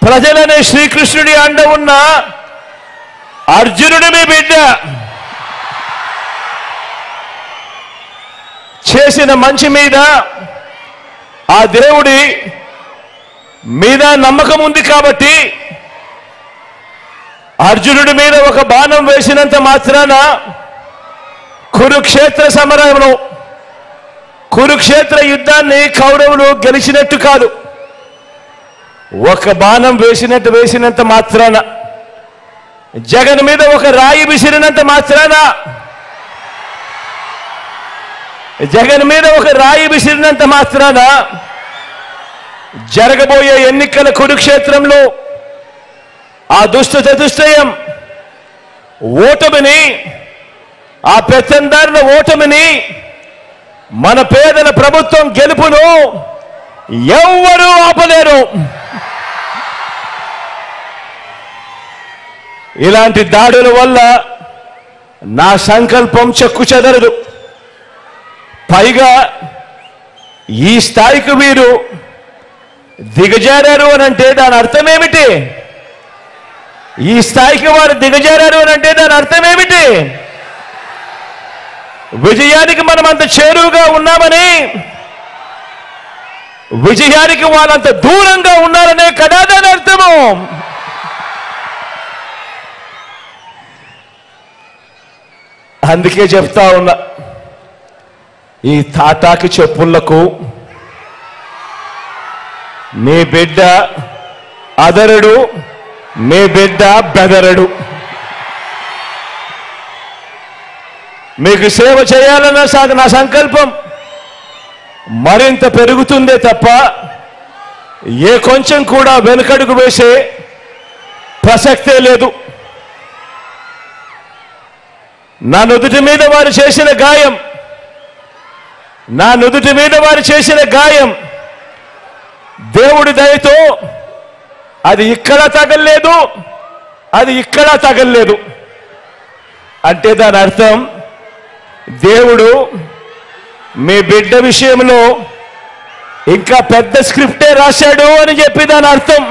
ప్రజలనే శ్రీకృష్ణుడి అండ ఉన్న అర్జునుడి మీ బిడ్డ చేసిన మంచి మీద ఆ దేవుడి మీద నమ్మకం ఉంది కాబట్టి అర్జునుడి మీద ఒక బాణం వేసినంత మాత్రాన కురుక్షేత్ర సమరంలో కురుక్షేత్ర యుద్ధాన్ని కౌరవులు గెలిచినట్టు కాదు. ఒక బాణం వేసినంత మాత్రాన, జగన్ మీద ఒక రాయి విసిరినంత మాత్రాన, జగన్ మీద ఒక రాయి విసిరినంత మాత్రాన జరగబోయే ఎన్నికల కురుక్షేత్రంలో ఆ దుష్ట చతుష్టయం ఓటమిని, ఆ పెత్తందారుల ఓటమిని, మన పేదల ప్రభుత్వం గెలుపును ఎవ్వరూ ఆపలేరు. ఇలాంటి దాడుల వల్ల నా సంకల్పం చెక్కు చెదరదు. పైగా ఈ స్థాయికి వీరు దిగజారారు అని అంటే దాని అర్థం ఏమిటి? ఈ స్థాయికి వారు దిగజారారు అని అంటే దాని అర్థం ఏమిటి? విజయానికి మనం అంత చేరువుగా ఉన్నామని, విజయానికి వాళ్ళంత దూరంగా ఉన్నారనే కదా దాని అర్థము. అందుకే చెప్తా ఉన్నా, ఈ తాటాకి చెప్పులకు మీ బిడ్డ అదరడు, మీ బిడ్డ బెదరడు. మీకు సేవ చేయాలన్న నా సంకల్పం మరింత పెరుగుతుందే తప్ప ఏ కొంచెం కూడా వెనుకడుగు వేసే ప్రసక్తే లేదు. నా నుదుటి మీద వారు చేసిన గాయం, నా నుదుటి మీద వారు చేసిన గాయం దేవుడి దయతో అది ఇక్కడ తగల్లేదు, అది ఇక్కడ తగల్లేదు. అంటే దాని అర్థం దేవుడు మీ బిడ్డ విషయంలో ఇంకా పెద్ద స్క్రిప్టే రాశాడు అని చెప్పి దాని అర్థం.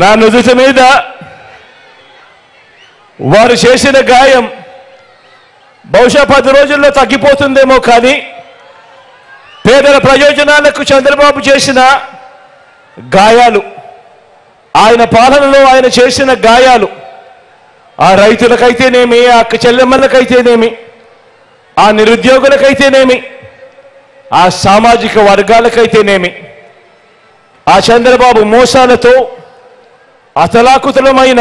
నా నుదుటి మీద వారు చేసిన గాయం బహుశా 10 రోజుల్లో తగ్గిపోతుందేమో, కానీ పేదల ప్రయోజనాలకు చంద్రబాబు చేసిన గాయాలు, ఆయన పాలనలో ఆయన చేసిన గాయాలు, ఆ రైతులకైతేనేమి, ఆ చెల్లెమ్మలకైతేనేమి, ఆ నిరుద్యోగులకైతేనేమి, ఆ సామాజిక వర్గాలకైతేనేమి, ఆ చంద్రబాబు మోసాలతో అతలాకుతలమైన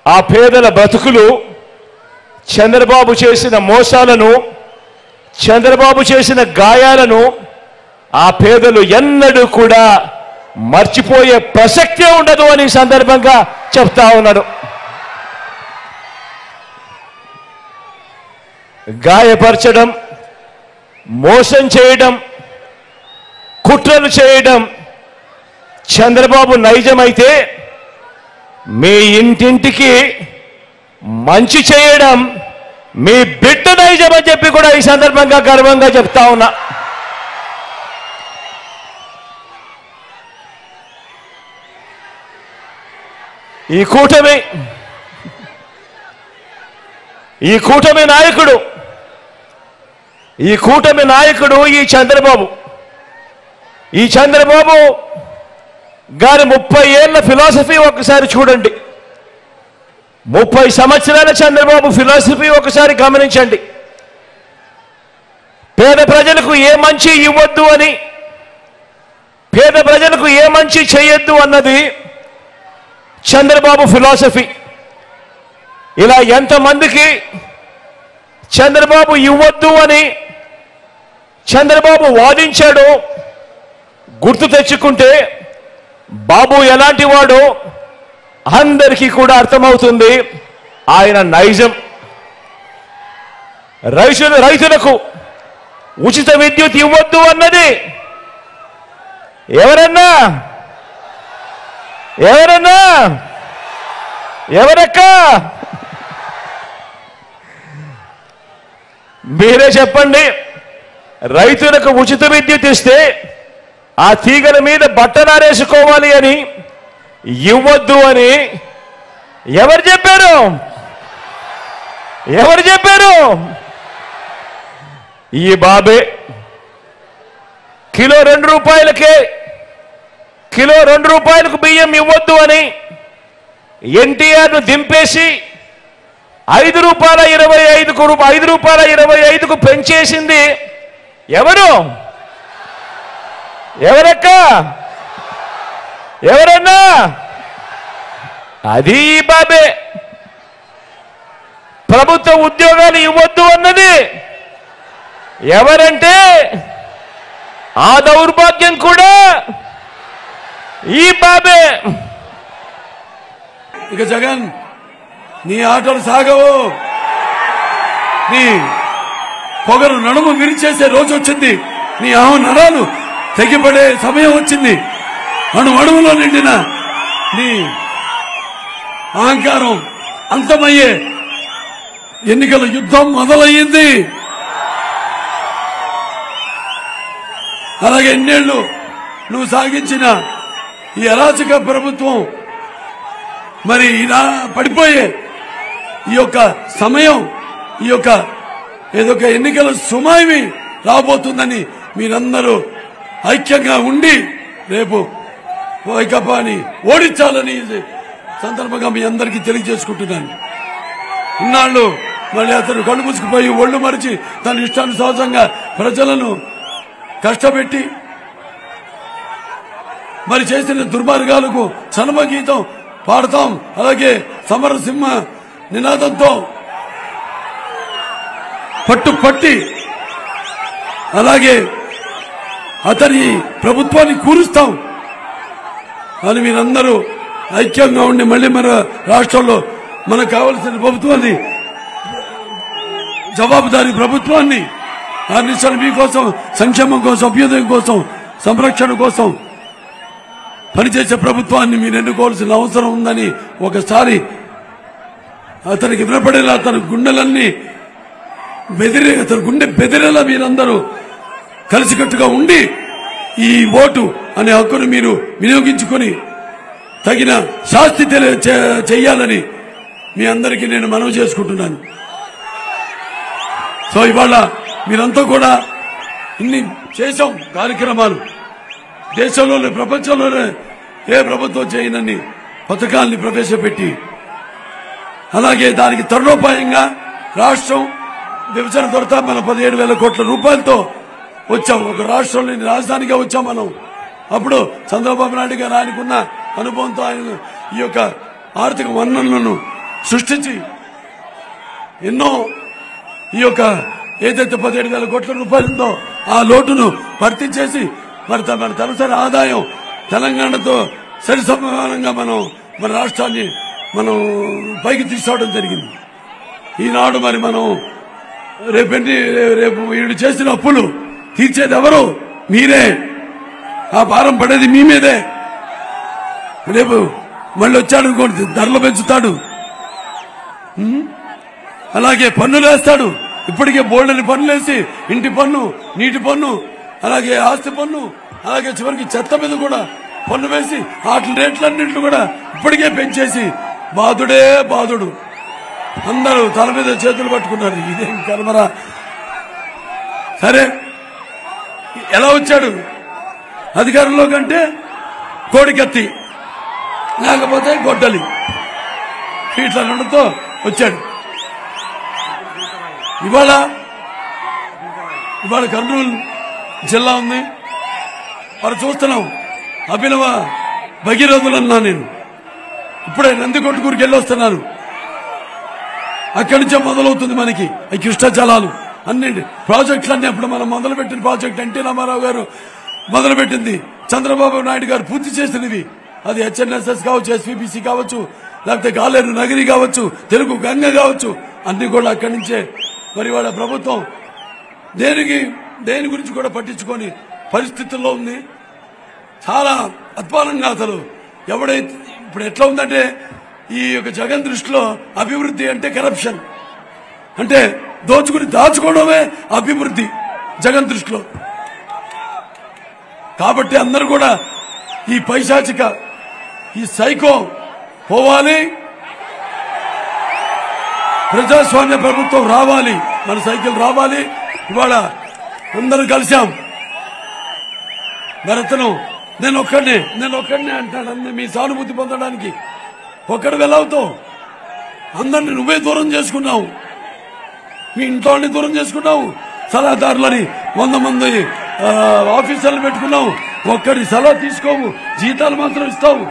ఆ పేదల బతుకులు, చంద్రబాబు చేసిన మోసాలను, చంద్రబాబు చేసిన గాయాలను ఆ పేదలు ఎన్నడూ కూడా మర్చిపోయే ప్రసక్తే ఉండదు అని సందర్భంగా చెప్తా ఉన్నాడు. గాయపరచడం, మోసం చేయడం, కుట్రలు చేయడం చంద్రబాబు నైజమైతే, మీ ఇంటింటికి మంచి చేయడం మీ బిడ్డ నైజం అని చెప్పి కూడా ఈ సందర్భంగా గర్వంగా చెప్తా ఉన్నా. ఈ కూటమి నాయకుడు ఈ చంద్రబాబు గారి 30 ఏళ్ల ఫిలాసఫీ ఒకసారి చూడండి. 30 సంవత్సరాల చంద్రబాబు ఫిలాసఫీ ఒకసారి గమనించండి. పేద ప్రజలకు ఏ మంచి ఇవ్వద్దు అని, పేద ప్రజలకు ఏ మంచి చేయొద్దు అన్నది చంద్రబాబు ఫిలాసఫీ. ఇలా ఎంతమందికి చంద్రబాబు ఇవ్వద్దు అని చంద్రబాబు వాదించాడో గుర్తు తెచ్చుకుంటే బాబు ఎలాంటి వాడో అందరికీ కూడా అర్థమవుతుంది. ఆయన నైజం. రైతులకు ఉచిత విద్యుత్ ఇవ్వద్దు అన్నది ఎవరక్క మీరే చెప్పండి. రైతులకు ఉచిత విద్యుత్ ఇస్తే ఆ తీగల మీద బట్టలారేసుకోవాలి అని ఇవ్వద్దు అని ఎవరు చెప్పారు? ఎవరు చెప్పారు? ఈ బాబే కిలో 2 రూపాయలకే కిలో 2 రూపాయలకు బియ్యం ఇవ్వద్దు అని ఎన్టీఆర్ను దింపేసి 5 రూపాయల 25కు పెంచేసింది ఎవరు? ఎవరక్క? ఎవరన్నా? అది ఈ బాబే. ప్రభుత్వ ఉద్యోగాలు ఇవ్వద్దు అన్నది ఎవరంటే ఆ దౌర్భాగ్యం కూడా ఈ బాబే. ఇక జగన్ నీ ఆటలు సాగవు. నీ పొగరు నడుము విరిచేసే రోజు వచ్చింది. నీ నరాలు తెగిపడే సమయం వచ్చింది. అణువణువులో నిండిన నీ అహంకారం అంతమయ్యే ఎన్నికల యుద్ధం మొదలయ్యింది. అలాగే ఎన్నేళ్లు నువ్వు సాగించిన ఈ అరాచక ప్రభుత్వం మరి ఇలా పడిపోయే ఈ యొక్క సమయం, ఈ యొక్క ఏదొక ఎన్నికల సుమాయి రాబోతుందని మీరందరూ ఐక్యంగా ఉండి రేపు వైకాపాని ఓడించాలని సందర్భంగా మీ అందరికీ తెలియజేసుకుంటున్నాను. ఇన్నాళ్ళు మళ్ళీ అతను కళ్ళు మూసుకుపోయి ఒళ్ళు మరిచి తన ఇష్టానుసారంగా ప్రజలను కష్టపెట్టి మరి చేసిన దుర్మార్గాలకు చర్మగీతం పాడతాం. అలాగే సమరసింహ నినాదంతో పట్టుపట్టి అలాగే అతని ప్రభుత్వాన్ని కూరుస్తాం అని మీరందరూ ఐక్యంగా ఉండి మళ్ళీ మన రాష్ట్రంలో మనకు కావలసిన ప్రభుత్వాన్ని, జవాబుదారీ ప్రభుత్వాన్ని ఆర్నించాలి. మీకోసం, సంక్షేమం కోసం, అభ్యుదయం కోసం, సంరక్షణ కోసం పనిచేసే ప్రభుత్వాన్ని మీరు ఎన్నుకోవాల్సిన అవసరం ఉందని ఒకసారి అతనికి వినపడేలా అతని గుండెలన్నీ అతని గుండె బెదిరేలా మీరందరూ కలిసికట్టుగా ఉండి ఈ ఓటు అనే హక్కును మీరు వినియోగించుకొని తగిన శాస్తి చేయాలని మీ అందరికీ నేను మనవి చేసుకుంటున్నాను. సో ఇవాళ మీరంతా కూడా ఇన్ని చేశాం కార్యక్రమాలు. దేశంలోనే ప్రపంచంలోనే ఏ ప్రభుత్వం చేయనన్ని పథకాల్ని ప్రవేశపెట్టి అలాగే దానికి తరుణోపాయంగా రాష్ట్రం విభజన తర్వాత మనం 17,000 కోట్ల రూపాయలతో వచ్చాం. ఒక రాష్ట్రంలోని రాజధానిగా వచ్చాం మనం. అప్పుడు చంద్రబాబు నాయుడు గారు ఆయనకున్న అనుభవంతో ఆయన ఈ యొక్క ఆర్థిక వనరులను సృష్టించి ఎన్నో ఈ యొక్క ఏదైతే 17,000 కోట్ల రూపాయలు ఉందో ఆ లోటును భర్తీ చేసి మరి మన తలసరి ఆదాయం తెలంగాణతో సరి సమానంగా మనం మన రాష్ట్రాన్ని మనం పైకి తీసుకోవడం జరిగింది. ఈనాడు మరి మనం రేపు వీడు చేసిన అప్పులు తీర్చేది ఎవరు? మీరే. ఆ భారం పడేది మీ మీదే. రేపు మళ్ళీ వచ్చాడు అనుకోండి, ధరలు పెంచుతాడు, అలాగే పన్నులు వేస్తాడు. ఇప్పటికే బోల్డని పన్నులేసి ఇంటి పన్ను, నీటి పన్ను, అలాగే ఆస్తి పన్ను, అలాగే చివరికి చెత్త మీద కూడా పన్ను వేసి వాటి రేట్లన్నింటినీ కూడా ఇప్పటికే పెంచేసి బాధుడే బాధుడు. అందరూ తల మీద చేతులు పట్టుకున్నారు. ఇదేం కర్మరా. సరే, ఎలా వచ్చాడు అధికారంలో కంటే? కోడికత్తి లేకపోతే గొడ్డలి, ఇట్లా రెండుతో వచ్చాడు. ఇవాళ కర్నూలు జిల్లా ఉంది, మరి చూస్తున్నాం. అభినవ భగీరథులన్నా నేను ఇప్పుడే నందికొట్కూరుకి వెళ్ళొస్తున్నాను. అక్కడి నుంచే మొదలవుతుంది మనకి ఈ కృష్ణా జలాలు అన్ని ప్రాజెక్టులన్నీ. అప్పుడు మనం మొదలుపెట్టిన ప్రాజెక్ట్ ఎన్టీ రామారావు గారు మొదలుపెట్టింది, చంద్రబాబు నాయుడు గారు పూర్తి చేసినవి. అది హెచ్ఎన్ఎస్ఎస్ కావచ్చు, ఎస్వీబీసీ కావచ్చు, లేకపోతే గాలేరు నగరి కావచ్చు, తెలుగు గంగ కావచ్చు, అన్ని కూడా అక్కడి నుంచే. మరి వాళ్ళ ప్రభుత్వం దేని గురించి కూడా పట్టించుకొని పరిస్థితుల్లో ఉంది. చాలా అధ్వానంగా అసలు ఎవడైతే ఇప్పుడు ఎట్లా ఉందంటే ఈ యొక్క జగన్ దృష్టిలో అభివృద్ధి అంటే కరప్షన్, అంటే దాచుకోవడమే అభివృద్ధి. జగన్ దృష్టిలో. కాబట్టి అందరూ కూడా ఈ పైశాచిక ఈ సైకో పోవాలి, ప్రజాస్వామ్య ప్రభుత్వం రావాలి, మన సైకిల్ రావాలి. ఇవాళ అందరూ కలిశాం. భరతను నేను ఒక్కడినే అంటాడు. మీ సానుభూతి పొందడానికి ఒక్కడు వెళ్ళవుతావు. అందరిని నువ్వే దూరం చేసుకున్నావు, మీ ఇంట్లో దూరం చేసుకున్నావు, సలహాదారులని 100 మంది ఆఫీసర్లు పెట్టుకున్నావు. ఒక్కడి సలహా తీసుకోవు, జీతాలు మాత్రం ఇస్తావు.